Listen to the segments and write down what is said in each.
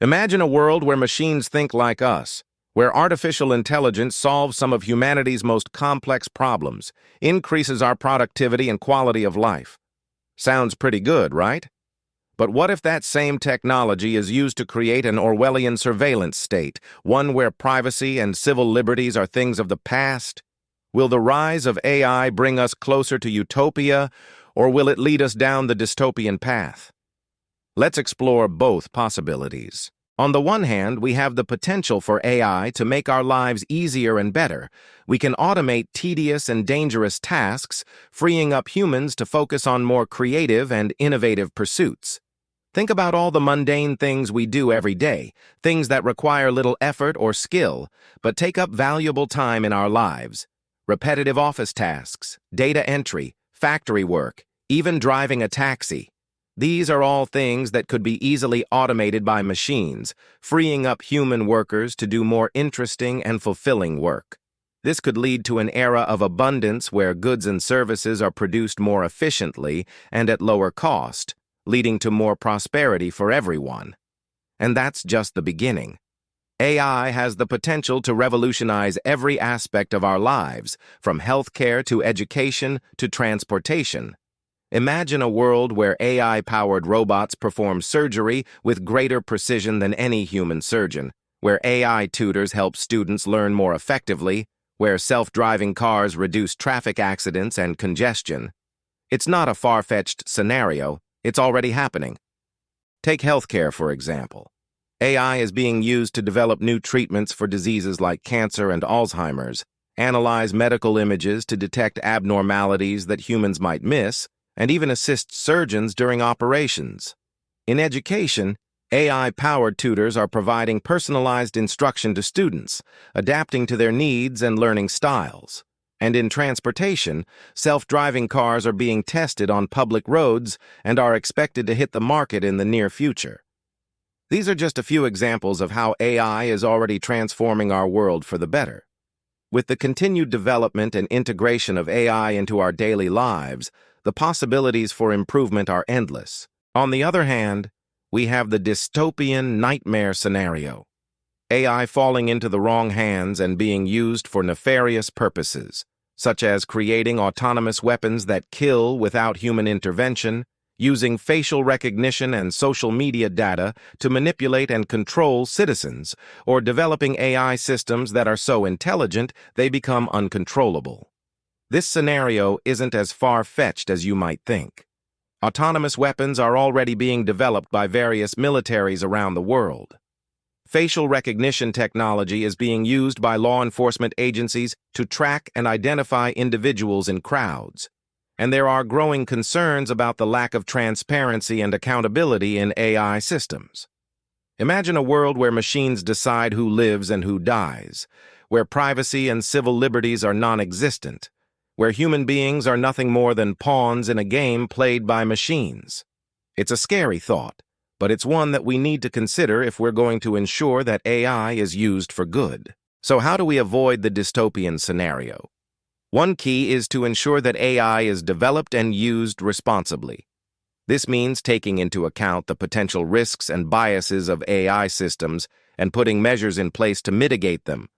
Imagine a world where machines think like us, where artificial intelligence solves some of humanity's most complex problems, increases our productivity and quality of life. Sounds pretty good, right? But what if that same technology is used to create an Orwellian surveillance state, one where privacy and civil liberties are things of the past? Will the rise of AI bring us closer to utopia, or will it lead us down the dystopian path? Let's explore both possibilities. On the one hand, we have the potential for AI to make our lives easier and better. We can automate tedious and dangerous tasks, freeing up humans to focus on more creative and innovative pursuits. Think about all the mundane things we do every day, things that require little effort or skill, but take up valuable time in our lives. Repetitive office tasks, data entry, factory work, even driving a taxi. These are all things that could be easily automated by machines, freeing up human workers to do more interesting and fulfilling work. This could lead to an era of abundance where goods and services are produced more efficiently and at lower cost, leading to more prosperity for everyone. And that's just the beginning. AI has the potential to revolutionize every aspect of our lives, from healthcare to education to transportation. Imagine a world where AI-powered robots perform surgery with greater precision than any human surgeon, where AI tutors help students learn more effectively, where self-driving cars reduce traffic accidents and congestion. It's not a far-fetched scenario, it's already happening. Take healthcare, for example. AI is being used to develop new treatments for diseases like cancer and Alzheimer's, analyze medical images to detect abnormalities that humans might miss, and even assist surgeons during operations. In education, AI-powered tutors are providing personalized instruction to students, adapting to their needs and learning styles. And in transportation, self-driving cars are being tested on public roads and are expected to hit the market in the near future. These are just a few examples of how AI is already transforming our world for the better. With the continued development and integration of AI into our daily lives, the possibilities for improvement are endless. On the other hand, we have the dystopian nightmare scenario. AI falling into the wrong hands and being used for nefarious purposes, such as creating autonomous weapons that kill without human intervention, using facial recognition and social media data to manipulate and control citizens, or developing AI systems that are so intelligent they become uncontrollable. This scenario isn't as far-fetched as you might think. Autonomous weapons are already being developed by various militaries around the world. Facial recognition technology is being used by law enforcement agencies to track and identify individuals in crowds. And there are growing concerns about the lack of transparency and accountability in AI systems. Imagine a world where machines decide who lives and who dies, where privacy and civil liberties are non-existent, where human beings are nothing more than pawns in a game played by machines. It's a scary thought, but it's one that we need to consider if we're going to ensure that AI is used for good. So how do we avoid the dystopian scenario? One key is to ensure that AI is developed and used responsibly. This means taking into account the potential risks and biases of AI systems and putting measures in place to mitigate them.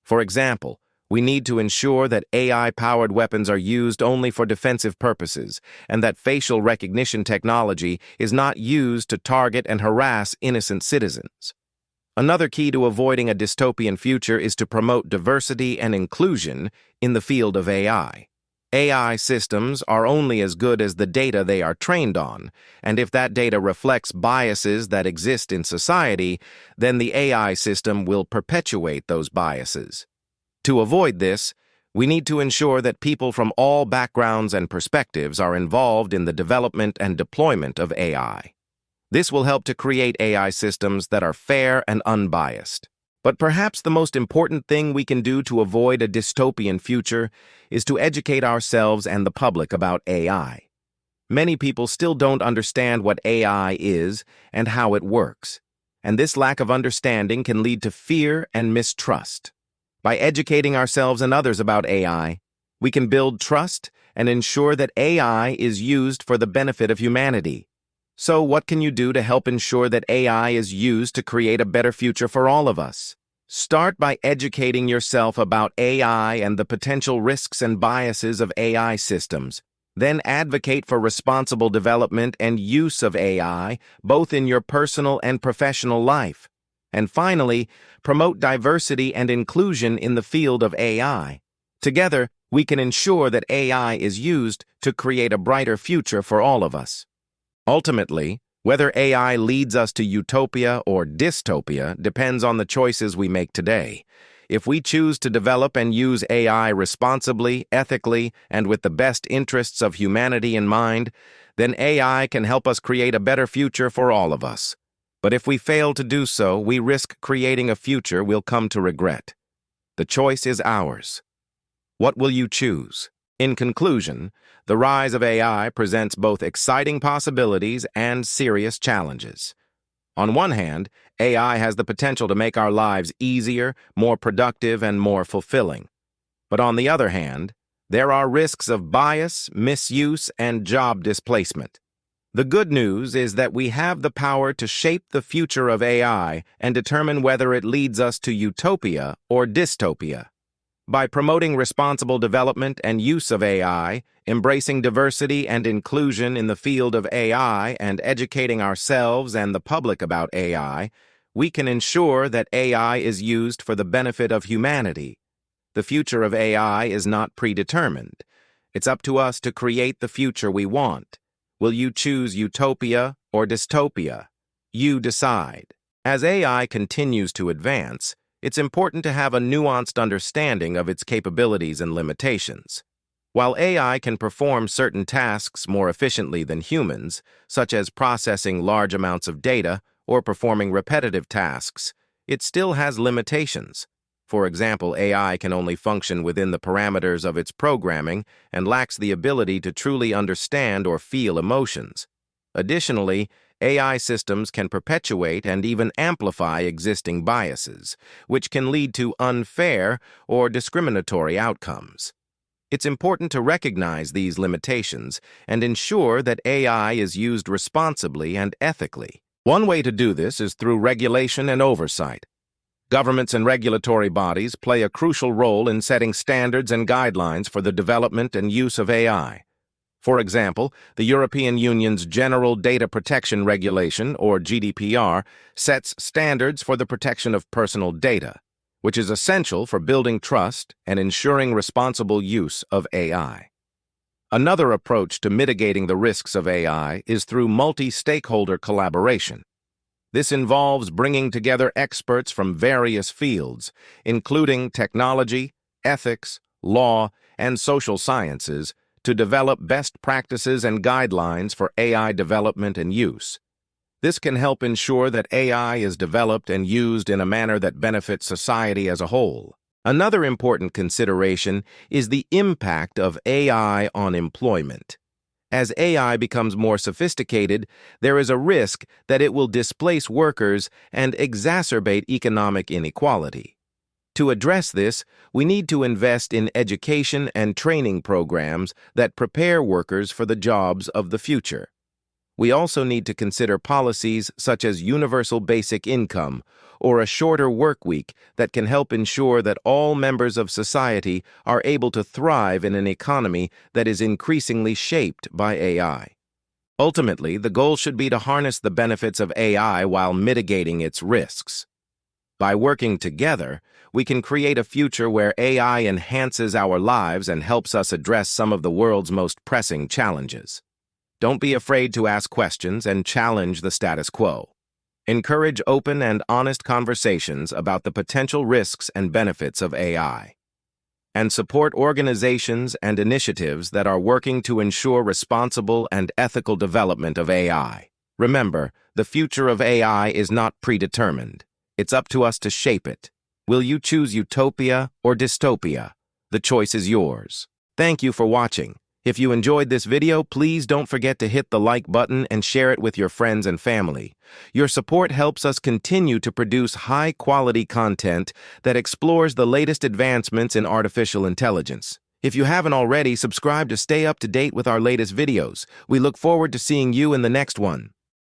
For example, we need to ensure that AI-powered weapons are used only for defensive purposes and that facial recognition technology is not used to target and harass innocent citizens. Another key to avoiding a dystopian future is to promote diversity and inclusion in the field of AI. AI systems are only as good as the data they are trained on, and if that data reflects biases that exist in society, then the AI system will perpetuate those biases. To avoid this, we need to ensure that people from all backgrounds and perspectives are involved in the development and deployment of AI. This will help to create AI systems that are fair and unbiased. But perhaps the most important thing we can do to avoid a dystopian future is to educate ourselves and the public about AI. Many people still don't understand what AI is and how it works, and this lack of understanding can lead to fear and mistrust. By educating ourselves and others about AI, we can build trust and ensure that AI is used for the benefit of humanity. So what can you do to help ensure that AI is used to create a better future for all of us? Start by educating yourself about AI and the potential risks and biases of AI systems. Then advocate for responsible development and use of AI, both in your personal and professional life. And finally, promote diversity and inclusion in the field of AI. Together, we can ensure that AI is used to create a brighter future for all of us. Ultimately, whether AI leads us to utopia or dystopia depends on the choices we make today. If we choose to develop and use AI responsibly, ethically, and with the best interests of humanity in mind, then AI can help us create a better future for all of us. But if we fail to do so, we risk creating a future we'll come to regret. The choice is ours. What will you choose? In conclusion, the rise of AI presents both exciting possibilities and serious challenges. On one hand, AI has the potential to make our lives easier, more productive, and more fulfilling. But on the other hand, there are risks of bias, misuse, and job displacement. The good news is that we have the power to shape the future of AI and determine whether it leads us to utopia or dystopia. By promoting responsible development and use of AI, embracing diversity and inclusion in the field of AI, and educating ourselves and the public about AI, we can ensure that AI is used for the benefit of humanity. The future of AI is not predetermined. It's up to us to create the future we want. Will you choose utopia or dystopia? You decide. As AI continues to advance, it's important to have a nuanced understanding of its capabilities and limitations. While AI can perform certain tasks more efficiently than humans, such as processing large amounts of data or performing repetitive tasks, it still has limitations. For example, AI can only function within the parameters of its programming and lacks the ability to truly understand or feel emotions. Additionally, AI systems can perpetuate and even amplify existing biases, which can lead to unfair or discriminatory outcomes. It's important to recognize these limitations and ensure that AI is used responsibly and ethically. One way to do this is through regulation and oversight. Governments and regulatory bodies play a crucial role in setting standards and guidelines for the development and use of AI. For example, the European Union's General Data Protection Regulation, or GDPR, sets standards for the protection of personal data, which is essential for building trust and ensuring responsible use of AI. Another approach to mitigating the risks of AI is through multi-stakeholder collaboration. This involves bringing together experts from various fields, including technology, ethics, law, and social sciences, to develop best practices and guidelines for AI development and use. This can help ensure that AI is developed and used in a manner that benefits society as a whole. Another important consideration is the impact of AI on employment. As AI becomes more sophisticated, there is a risk that it will displace workers and exacerbate economic inequality. To address this, we need to invest in education and training programs that prepare workers for the jobs of the future. We also need to consider policies such as universal basic income or a shorter work week that can help ensure that all members of society are able to thrive in an economy that is increasingly shaped by AI. Ultimately, the goal should be to harness the benefits of AI while mitigating its risks. By working together, we can create a future where AI enhances our lives and helps us address some of the world's most pressing challenges. Don't be afraid to ask questions and challenge the status quo. Encourage open and honest conversations about the potential risks and benefits of AI. And support organizations and initiatives that are working to ensure responsible and ethical development of AI. Remember, the future of AI is not predetermined. It's up to us to shape it. Will you choose utopia or dystopia? The choice is yours. Thank you for watching. If you enjoyed this video, please don't forget to hit the like button and share it with your friends and family. Your support helps us continue to produce high-quality content that explores the latest advancements in artificial intelligence. If you haven't already, subscribe to stay up to date with our latest videos. We look forward to seeing you in the next one.